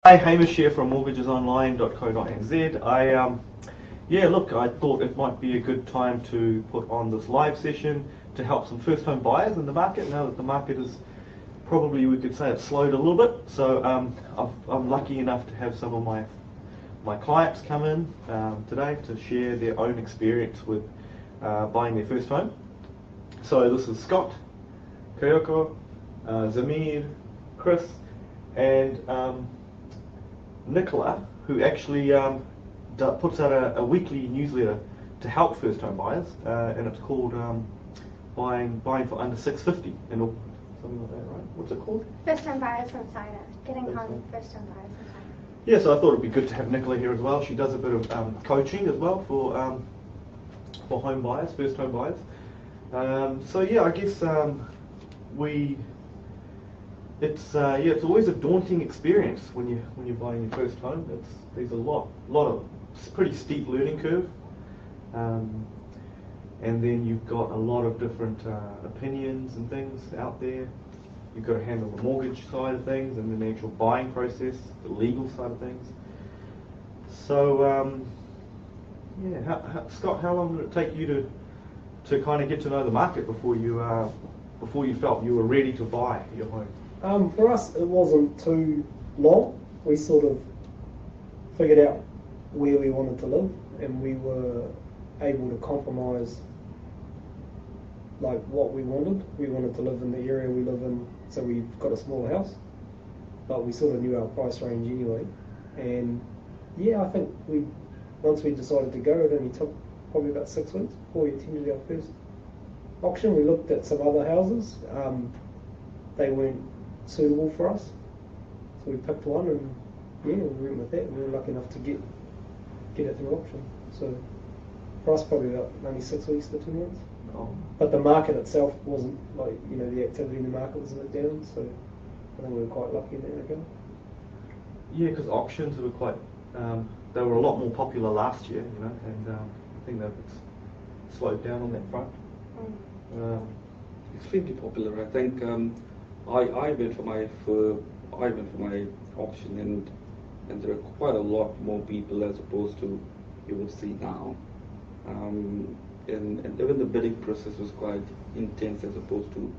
Hi, Hamish here from mortgagesonline.co.nz. I thought it might be a good time to put on this live session to help some first home buyers in the market. Now that the market is probably, we could say, it's slowed a little bit. So I'm lucky enough to have some of my clients come in today to share their own experience with buying their first home. So this is Scott, Kyoko, Zamir, Chris, and Nicola, who actually puts out a weekly newsletter to help first home buyers, and it's called buying for under 650 and all, something like that, right? What's it called? First home buyers insider. Getting home first home buyers insider. Yeah, so I thought it'd be good to have Nicola here as well. She does a bit of coaching as well for home buyers, first home buyers. I guess it's always a daunting experience when you're buying your first home. There's a lot of pretty steep learning curve, and then you've got a lot of different opinions and things out there. You've got to handle the mortgage side of things and then the actual buying process, the legal side of things. So Scott, how long did it take you to kind of get to know the market before you felt you were ready to buy your home? For us, it wasn't too long. We sort of figured out where we wanted to live, and we were able to compromise like what we wanted. We wanted to live in the area we live in, so we've got a small house, but we sort of knew our price range anyway. And yeah, I think once we decided to go, it only took probably about 6 weeks before we attended our first auction. We looked at some other houses. They weren't suitable for us, so we picked one, and we went with that, and we were lucky enough to get it through auction. So for us, probably about only 6 weeks to 2 months. Oh. But the market itself wasn't the activity in the market was a bit down, so I think we were quite lucky in that regard. Yeah, because auctions were quite they were a lot more popular last year, and I think they've slowed down on that front. Extremely popular. I think I went for my auction, and there are quite a lot more people as opposed to you would see now. And even the bidding process was quite intense as opposed to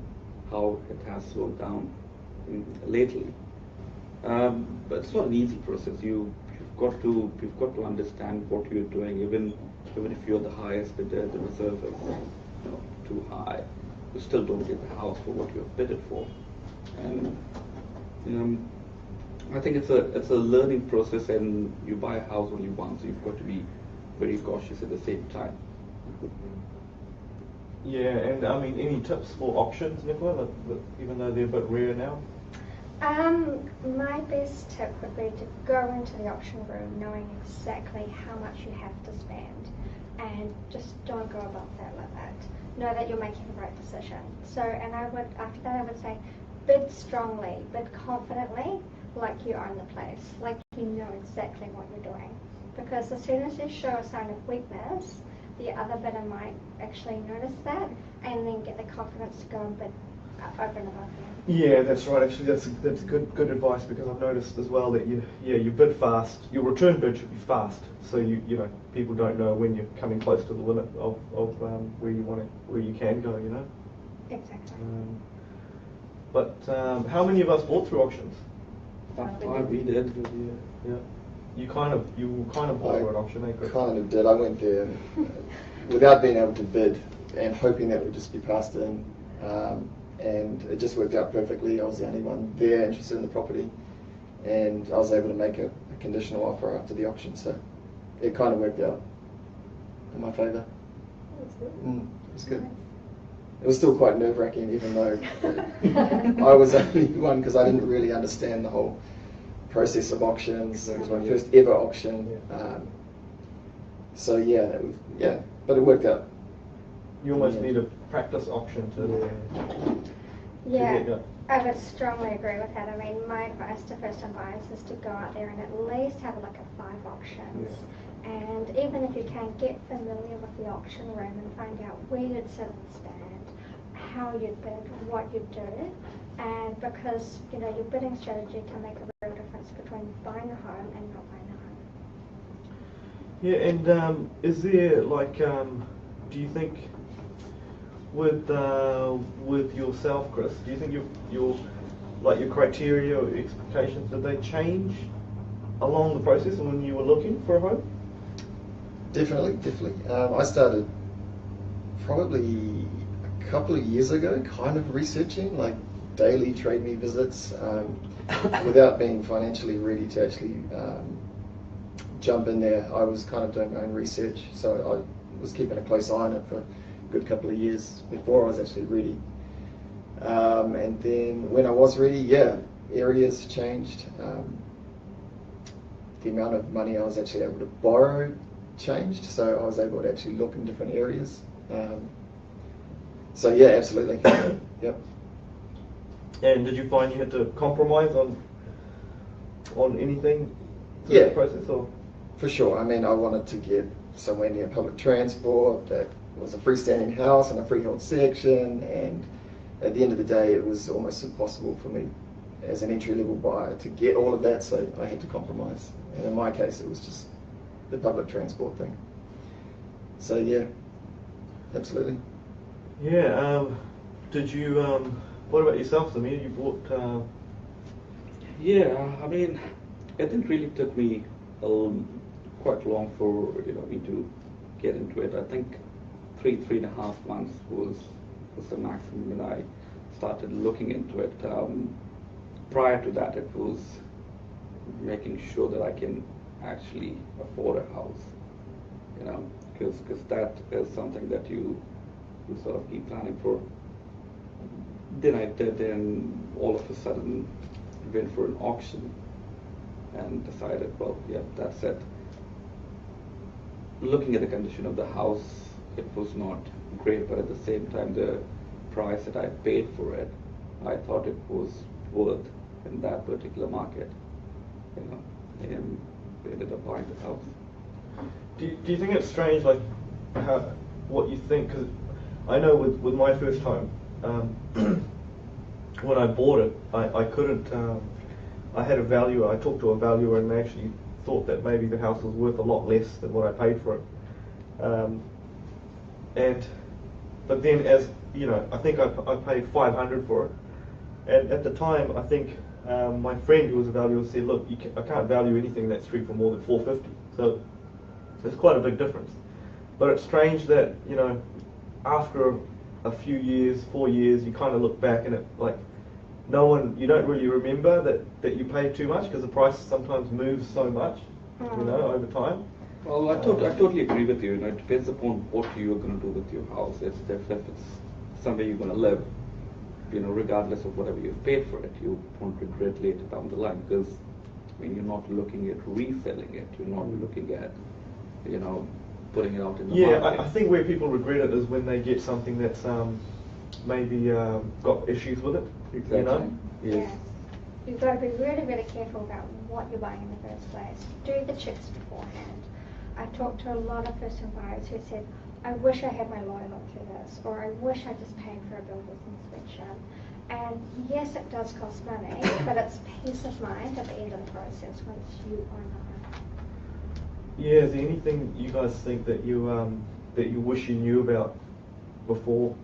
how it has slowed down lately. But it's not an easy process. You've got to understand what you're doing. Even if you're the highest bidder, the reserve is too high, you still don't get the house for what you've bidded for. And I think it's a learning process, and you buy a house only once, so you've got to be very cautious at the same time. Yeah, and I mean, any tips for auctions, Nicola, even though they're a bit rare now? My best tip would be to go into the auction room knowing exactly how much you have to spend, and just don't go above that limit. Know that you're making the right decision. So, and after that I would say, bid strongly, bid confidently, like you own the place, like you know exactly what you're doing. Because as soon as you show a sign of weakness, the other bidder might actually notice that and then get the confidence to go and bid over and above you. Yeah, that's right. Actually, that's good advice, because I've noticed as well that you bid fast. Your return bid should be fast, so people don't know when you're coming close to the limit of where you can go. Exactly. But how many of us bought through auctions? We did. Yeah. You kind of bought through an auction, eh? Kind of did. I went there without being able to bid and hoping that would just be passed in, and it just worked out perfectly. I was the only one there interested in the property, and I was able to make a conditional offer after the auction, so it kind of worked out in my favour. It was good. It was still quite nerve-wracking, even though I was only one, because I didn't really understand the whole process of auctions. It was my first ever auction, but it worked out. You almost need a practice auction to. Yeah, I would strongly agree with that. I mean, my advice to first-time buyers is to go out there and at least have a look at 5 auctions. Yeah. And even if you can, get familiar with the auction room and find out where you'd sit and stand, how you'd bid, what you'd do, and because your bidding strategy can make a real difference between buying a home and not buying a home. Yeah, and is there like, do you think with yourself, Chris, do you think your criteria or expectations, did they change along the process when you were looking for a home? Definitely. I started probably a couple of years ago, kind of researching, like daily Trade Me visits, without being financially ready to actually jump in there. I was kind of doing my own research, so I was keeping a close eye on it for a good couple of years before I was actually ready. And then when I was ready, yeah, areas changed. The amount of money I was actually able to borrow changed, so I was able to actually look in different areas. So yeah, absolutely. Yep. And did you find you had to compromise on anything through Yeah. the process, or? For sure. I mean, I wanted to get somewhere near public transport that was a freestanding house and a freehold section, and at the end of the day, it was almost impossible for me as an entry-level buyer to get all of that, so I had to compromise. And in my case, it was just the public transport thing. So yeah, absolutely. Yeah. Did you? What about yourself, Samir? You bought. Yeah, I mean, it didn't really took me quite long for me to get into it. I think 3.5 months was the maximum when I started looking into it. Prior to that, it was making sure that I can actually afford a house, because that is something that you sort of keep planning for. Then I did, and all of a sudden went for an auction and decided, well, yeah, that's it. Looking at the condition of the house, it was not great, but at the same time, the price that I paid for it, I thought it was worth in that particular market, and we ended up buying the house. Do you think it's strange, like what you think? Because I know with my first home, when I bought it, I couldn't. I had a valuer. I talked to a valuer, and they actually thought that maybe the house was worth a lot less than what I paid for it. But then, as you know, I think I paid $500 for it. And at the time, I think my friend who was a valuer said, "Look, I can't value anything that's street for more than $450." So there's quite a big difference. But it's strange that after a few years, 4 years, you kind of look back and it like you don't really remember that you paid too much, because the price sometimes moves so much, over time. Well, I totally agree with you. It depends upon what you're going to do with your house. If it's somewhere you're going to live, regardless of whatever you've paid for it, you won't regret later down the line, because you're not looking at reselling it. You're not looking at, putting it out in the market. I think where people regret it is when they get something that's maybe got issues with it. Exactly. Yes. You've got to be really, really careful about what you're buying in the first place. Do the checks beforehand. I talked to a lot of first-time buyers who said, "I wish I had my lawyer look through this," or "I wish I just paid for a builder's inspection." And yes, it does cost money, but it's peace of mind at the end of the process once you own the home. Yeah, is there anything you guys think that you wish you knew about before,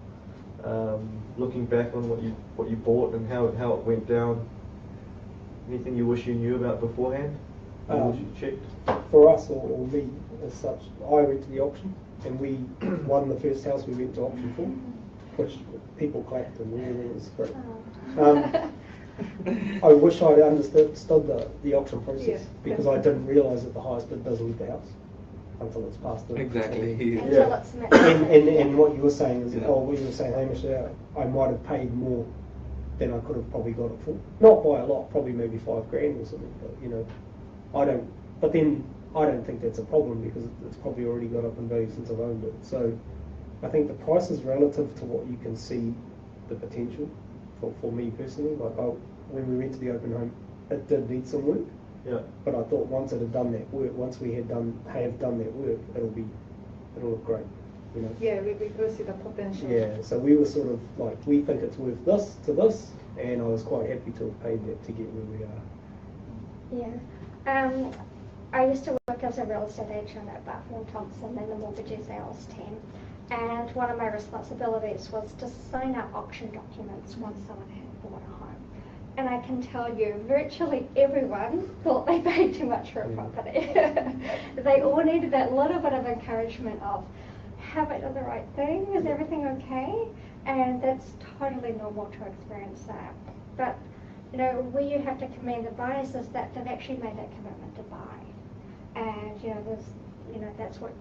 looking back on what you bought and how it went down? Anything you wish you knew about beforehand? Wish you checked? For us, or me as such, I went to the auction and we won the first house we went to auction for, which people clapped and it was great. I wish I'd understood the auction process, because I didn't realise that the highest bid doesn't leave the house until it's passed. Exactly. Until it's met. And what you were saying is, what you were saying, Hamish, I might have paid more than I could have probably got it for. Not by a lot, probably maybe $5,000 or something. But I don't think that's a problem, because it's probably already got up in value since I've owned it. So I think the price is relative to what you can see the potential for me personally. Like when we went to the open home, it did need some work. Yeah. But I thought once it had done that work, once we have done that work, it'll look great. Yeah, we go see the potential. Yeah, so we were sort of like, we think it's worth this to this, and I was quite happy to have paid that to get where we are. Yeah. I used to work as a real estate agent at Barton & Thompson in the mortgage sales team, and one of my responsibilities was to sign out auction documents once someone had bought a home. And I can tell you, virtually everyone thought they paid too much for a property. They all needed that little bit of encouragement of, have I done the right thing? Is everything okay? And that's totally normal to experience that. But you know, where you have to commend the buyers is that they've actually made that commitment to buy. And that's what,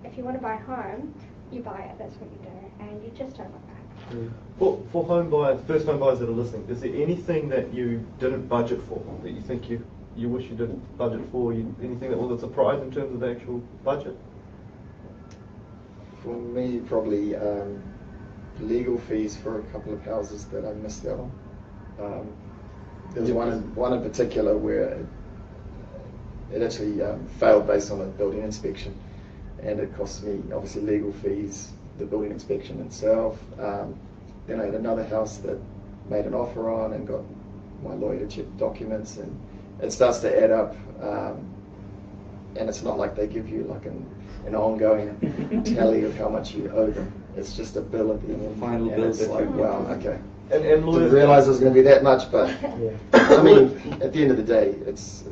if you want to buy a home, you buy it, that's what you do, and you just don't look back. For home buyers, first home buyers that are listening, is there anything that you didn't budget for, that you think you wish you didn't budget for, anything that was a surprise in terms of the actual budget? For me, probably legal fees for a couple of houses that I missed out on. There was one in particular where it actually failed based on a building inspection, and it cost me obviously legal fees, the building inspection itself. Then I had another house that made an offer on and got my lawyer to check documents, and it starts to add up. And it's not like they give you like an ongoing tally of how much you owe them. It's just a bill at the end. Final and bill it's like, wow, okay. And Didn't lawyers realise it was going to be that much, but Yeah. I mean, at the end of the day, it's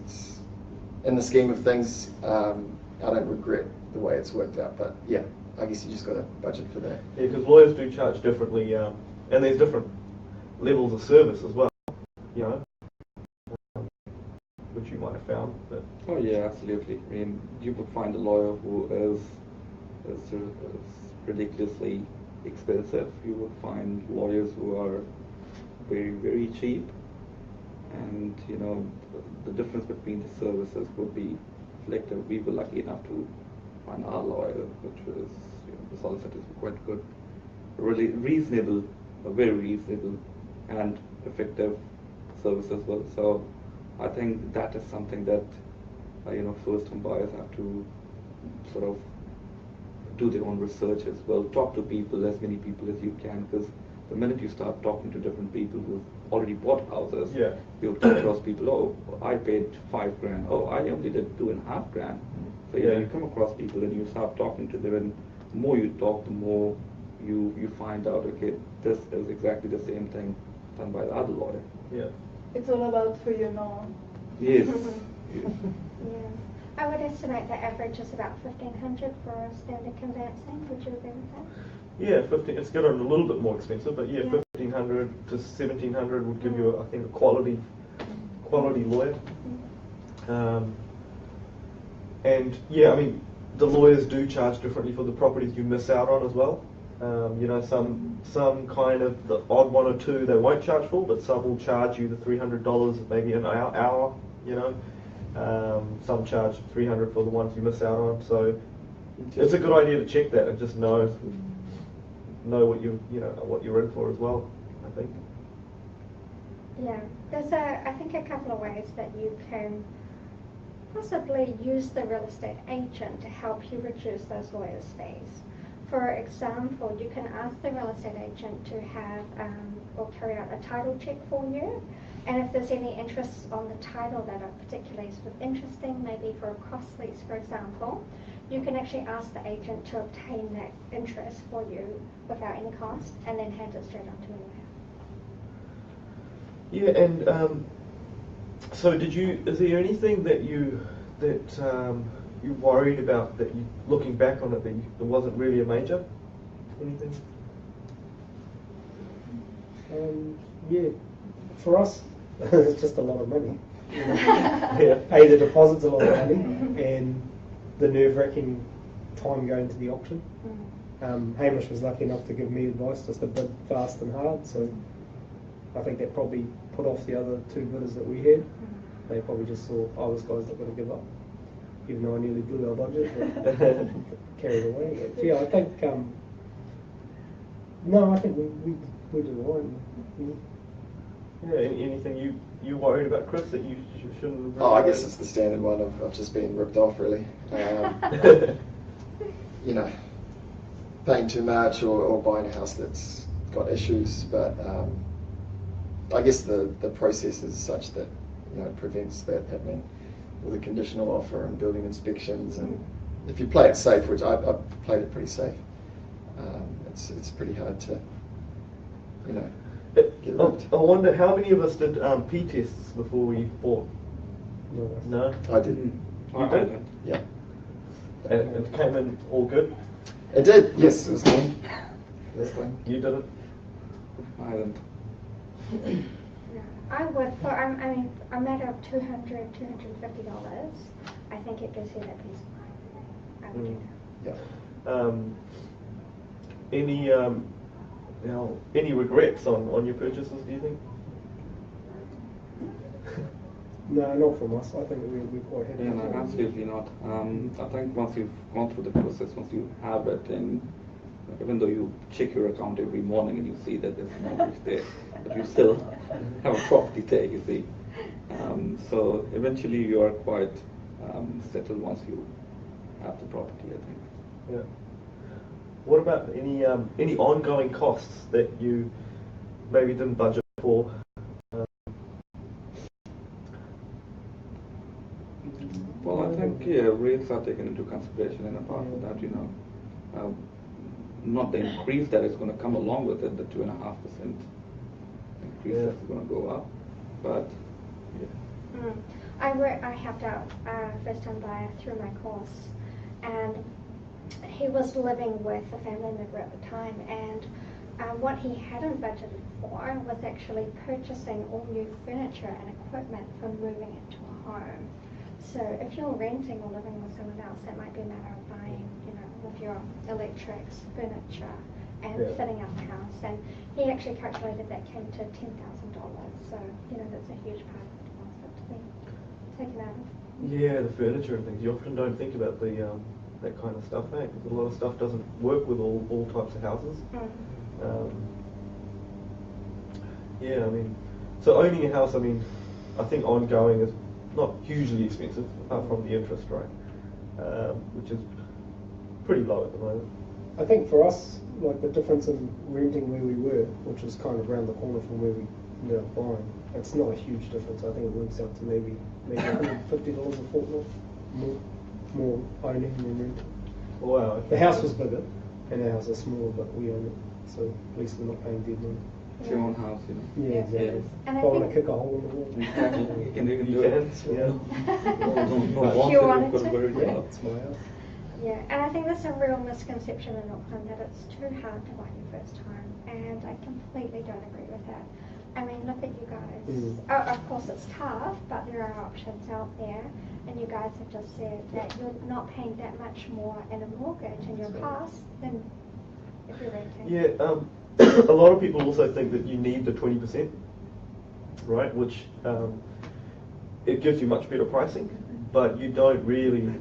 in the scheme of things, I don't regret the way it's worked out. But yeah, I guess you just got to budget for that. Yeah, because lawyers do charge differently, and there's different levels of service as well, which you might have found. But Oh yeah, absolutely. I mean, you would find a lawyer who is ridiculously expensive. You would find lawyers who are very, very cheap, and the difference between the services would be reflective. We were lucky enough to find our lawyer, which was the solicitors were quite good, really reasonable, very reasonable, and effective service as well. So I think that is something that first-home buyers have to sort of do their own research as well. Talk to people, as many people as you can, because the minute you start talking to different people who've already bought houses, Yeah. you'll come across people, oh, I paid $5,000, oh, I only did $2,500. So Yeah. you come across people and you start talking to them, and the more you talk, the more you find out, okay, this is exactly the same thing done by the other lawyer. yeah. It's all about who you know. Yes. Yes. Yeah. I would estimate the average is about $1,500 for a standard conveyancing. Would you agree with that? Yeah, 15. It's getting a little bit more expensive, but yeah, Yeah. 1,500 to 1,700 would give you, I think, a quality lawyer. And yeah, I mean, the lawyers do charge differently for the properties you miss out on as well. Some kind of the odd one or two they won't charge for, but some will charge you the $300 maybe an hour. Some charge $300 for the ones you miss out on. So it's a good idea to check that and just know what what you're in for as well, I think. Yeah. There's I think a couple of ways that you can possibly use the real estate agent to help you reduce those lawyers' fees. For example, you can ask the real estate agent to have or carry out a title check for you. And if there's any interests on the title that are particularly sort of interesting, maybe for a cross lease, for example, you can actually ask the agent to obtain that interest for you without any cost, and then hand it straight on to the lawyer. Yeah, and so is there anything that you worried about that you, looking back on it, that wasn't really a major? Anything? Yeah, for us, it's just a lot of money. Yeah. Pay the deposits a lot of money, and the nerve-wracking time going to the auction. Hamish was lucky enough to give me advice just to bid fast and hard, so I think that probably put off the other two bidders that we had. They probably just saw, oh, this guy's not going to give up, even though I nearly blew our budget, but carried away. But yeah, I think, I think we did all right. Yeah. Anything you worried about, Chris, that you shouldn't have? Oh, I guess it's the standard one of I've just been ripped off, really. Paying too much or buying a house that's got issues. But I guess the process is such that it prevents that happening with a conditional offer and building inspections, and if you play it safe, which I've played it pretty safe, it's pretty hard to get it. I wonder how many of us did P tests before we bought? No? I didn't. You did? Yeah. And it came in all good? It did. Yes, it was clean. That's clean. You did it? I didn't. No, I would, for a matter of $250, I think it gives you that peace of mind. I would do that. Yeah. Any regrets on your purchases, do you think? No, not from us. I think we're quite happy. Yeah, no, absolutely not. I think once you've gone through the process, once you have it, and even though you check your account every morning and you see that there's a mortgage there, but you still have a property there, you see. So eventually you are quite settled once you have the property, I think. Yeah. What about any ongoing costs that you maybe didn't budget for? Well, I think rates are taken into consideration, and apart from that, not the increase that is going to come along with it, the 2.5% increase that's going to go up, but I helped out a first-time buyer through my course, and he was living with a family member at the time, and what he hadn't budgeted for was actually purchasing all new furniture and equipment for moving into a home. So if you're renting or living with someone else, that might be a matter of buying, with your electrics, furniture, and fitting out the house. And he actually calculated that came to $10,000. So, that's a huge part of the deposit to be taken out of. Yeah, the furniture and things. You often don't think about that kind of stuff, eh? Because a lot of stuff doesn't work with all types of houses. So owning a house, I think ongoing is not hugely expensive, apart from the interest rate, which is pretty low at the moment. I think for us, like the difference in renting where we were, which was kind of around the corner from where we ended up buying, it's not a huge difference. I think it works out to maybe $150 a fortnight more owning than renting. Wow. The house was bigger, and our house is smaller, but we own it, so at least we're not paying dead money. it's your own house, Yeah, exactly. And If I want to kick a hole in the wall, You can do You it. can, yeah. If you wanted to. yeah, it's my house. Yeah, and I think that's a real misconception in Auckland, that it's too hard to buy your first home, and I completely don't agree with that. Look at you guys. Of course it's tough, but there are options out there, and you guys have just said that you're not paying that much more in a mortgage in your cost than if you're renting. Yeah, a lot of people also think that you need the 20%, right? Which it gives you much better pricing, but you don't really.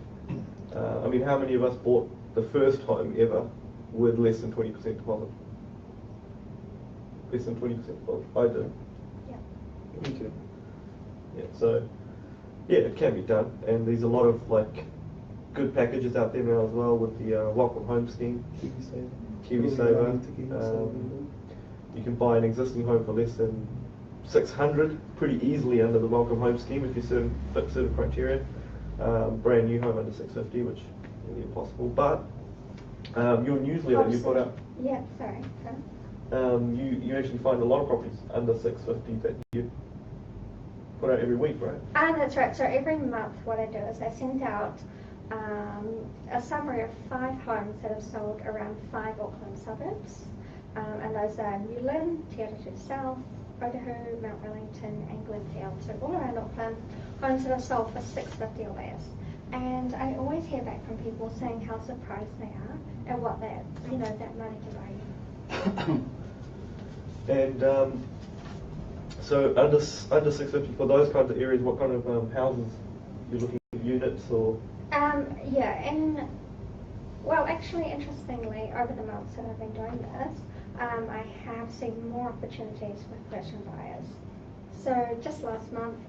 How many of us bought the first home ever with less than 20% deposit? Less than 20% deposit. I did. Yeah. Me too. Yeah. So, it can be done, and there's a lot of good packages out there now as well with the Welcome Home scheme. KiwiSaver. You can buy an existing home for less than $600 pretty easily under the Welcome Home scheme if you fit certain criteria. Brand new home under $650, which is really impossible. But your newsletter you put out. Yeah, sorry. You actually find a lot of properties under $650 that you put out every week, right? That's right. So every month what I do is I send out a summary of 5 homes that have sold around 5 Auckland suburbs. And those are Newland, Te Atatū South, Otahu, Mount Wellington, and Glenfield. So all around Auckland, homes that have sold for $650 or less. And I always hear back from people saying how surprised they are at what that money can buy you. And so under $650 for those kinds of areas, what kind of houses you're looking at, units or? Actually, interestingly, over the months that I've been doing this, I have seen more opportunities with first-time buyers. So just last month,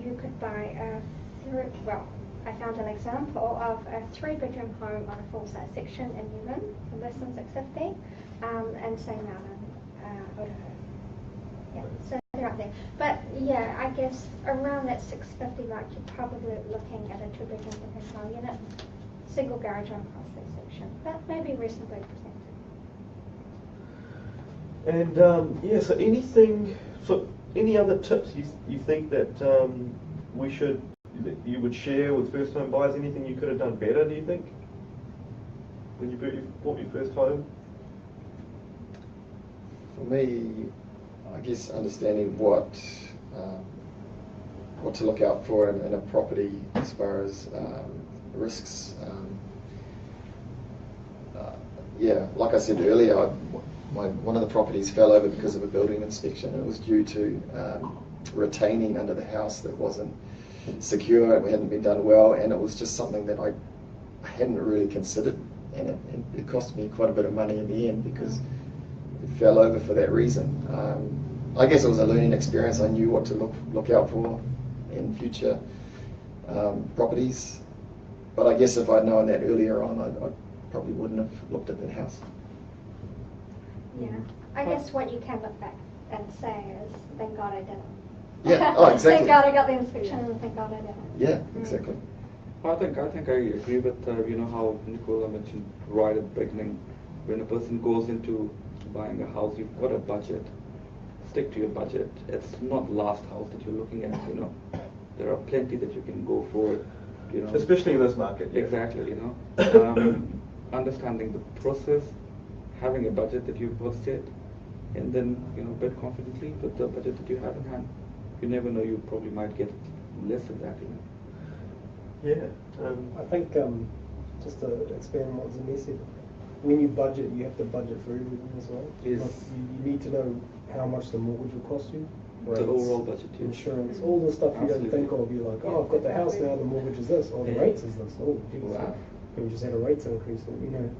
you could buy I found an example of a 3-bedroom home on a full-size section in Newland for less than $650, and same out in Otahu. Yeah, so they're up there. But yeah, I guess around that 650 mark, you're probably looking at a 2-bedroom professional unit, single garage on across that section, but maybe reasonably presented. And yeah, so any other tips you think that that you would share with first home buyers? Anything you could have done better, do you think, when you bought your first home? For me, I guess understanding what to look out for in a property as far as risks. Yeah, like I said earlier, one of the properties fell over because of a building inspection. It was due to retaining under the house that wasn't secure and hadn't been done well, and it was just something that I hadn't really considered, and it cost me quite a bit of money in the end because it fell over for that reason. I guess it was a learning experience. I knew what to look out for in future properties, but I guess if I'd known that earlier on, I probably wouldn't have looked at that house. Yeah, I guess what you can look back and say is, thank God I didn't. Yeah, oh, exactly. Thank God I got the inspection and thank God I didn't. Yeah, exactly. I think I agree with how Nicola mentioned right at the beginning. When a person goes into buying a house, you've got a budget. Stick to your budget. It's not the last house that you're looking at. There are plenty that you can go for. Especially in this market. Yeah. Exactly. Understanding the process, having a budget that you've both set, and then bid confidently with the budget that you have in hand. You never know, you probably might get less than that. Yeah. I think just to expand on what Zimmer said, when you budget, you have to budget for everything as well. Yes. Like, you need to know how much the mortgage will cost you. The overall budget, yes. Insurance, all the stuff you don't think of. You're like, oh, I've got the house now, the mortgage is this, or the rates is this. Oh, geez. Wow. And we just had a rates increase, and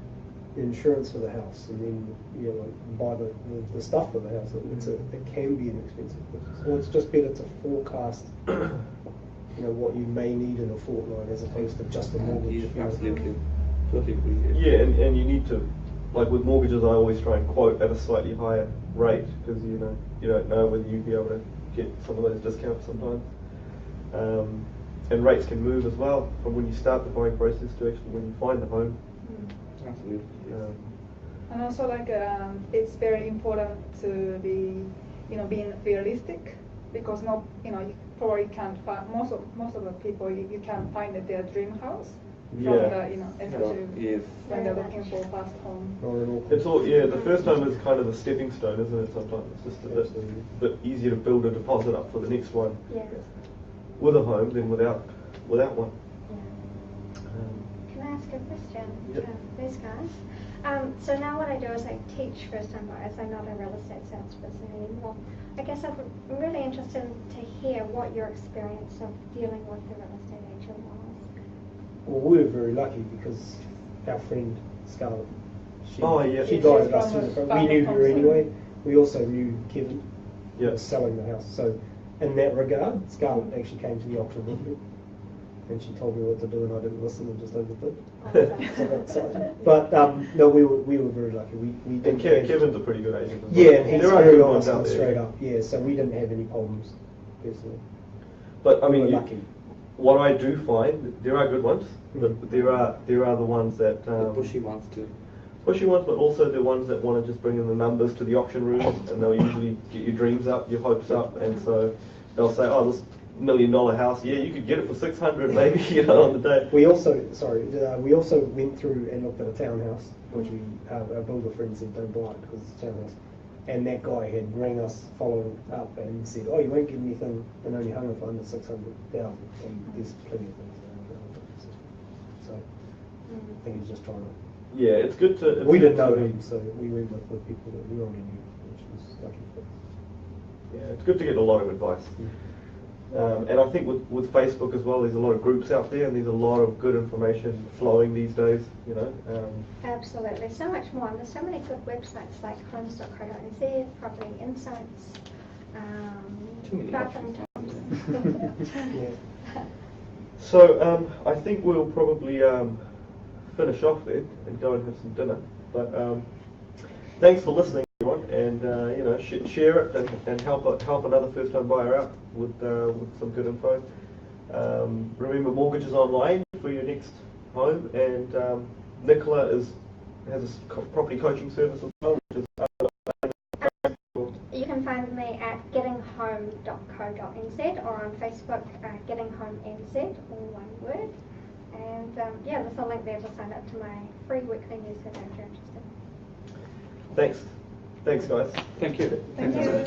the insurance for the house, and then buy the stuff for the house. It can be an expensive purchase. Or it's just better to forecast what you may need in a fortnight as opposed to just the mortgage. Yeah, absolutely. Totally agree. Yeah, and you need to, like with mortgages, I always try and quote at a slightly higher rate because you don't know whether you'd be able to get some of those discounts sometimes. And rates can move as well from when you start the buying process to actually when you find the home. Absolutely. And also, it's very important to be, being realistic, because you probably can't find most of the people you can't find their dream house. Yeah. Especially when they're looking for a fast home. It's all the first home is kind of a stepping stone, isn't it? Sometimes it's just a bit easier to build a deposit up for the next one. Yeah. With a home than without one. Can I ask a question? Yep. These guys. So now what I do is I teach first-time buyers. I'm not a real estate salesperson anymore. I guess I'm really interested to hear what your experience of dealing with the real estate agent was. Well, we were very lucky because our friend Scarlett, she She's guided us through the from process. We knew her Thompson. anyway. We also knew Kevin Yeah. was selling the house. So in that regard, Scarlett actually came to the auction with me. And she told me what to do, and I didn't listen and just overbid. So that's exciting. But no, we were very lucky. We And didn't. Kevin's a pretty good agent. As well. Yeah, and he's there are very good ones honest out and there. straight up. Yeah, so we didn't have any problems personally. But I We mean, were lucky. what I do find, there are good ones, but there are the ones that The pushy ones too. pushy ones, but also the ones that want to just bring in the numbers to the auction room, and they'll usually get your dreams up, your hopes up, and so they'll say, oh, this $1 million house, yeah, you could get it for 600 maybe, on the day. We also went through and looked at a townhouse, which our builder friend said don't buy it because it's a townhouse. And that guy had rang us following up and said, oh, you won't give me anything, and only hung it for under 600,000. And there's plenty of things around. So I think he's just trying to. Yeah, it's good to. We didn't know him, so we went with people that we already knew, which was lucky for us. Yeah, it's good to get a lot of advice. And I think with Facebook as well, there's a lot of groups out there, and there's a lot of good information flowing these days. Absolutely, so much more. And there's so many good websites like homes.co.nz, Property Insights, Too many Bathroom options. Yeah. So I think we'll probably finish off then and go and have some dinner. But thanks for listening, everyone. And and share it and help another first home buyer out with some good info. Remember, mortgages online for your next home, and Nicola has a property coaching service as well, which is You can find me at gettinghome.co.nz or on Facebook, Getting Home NZ, all one word. And there's a link there to sign up to my free weekly newsletter if you're interested. Thanks guys. Thank you. Thank you.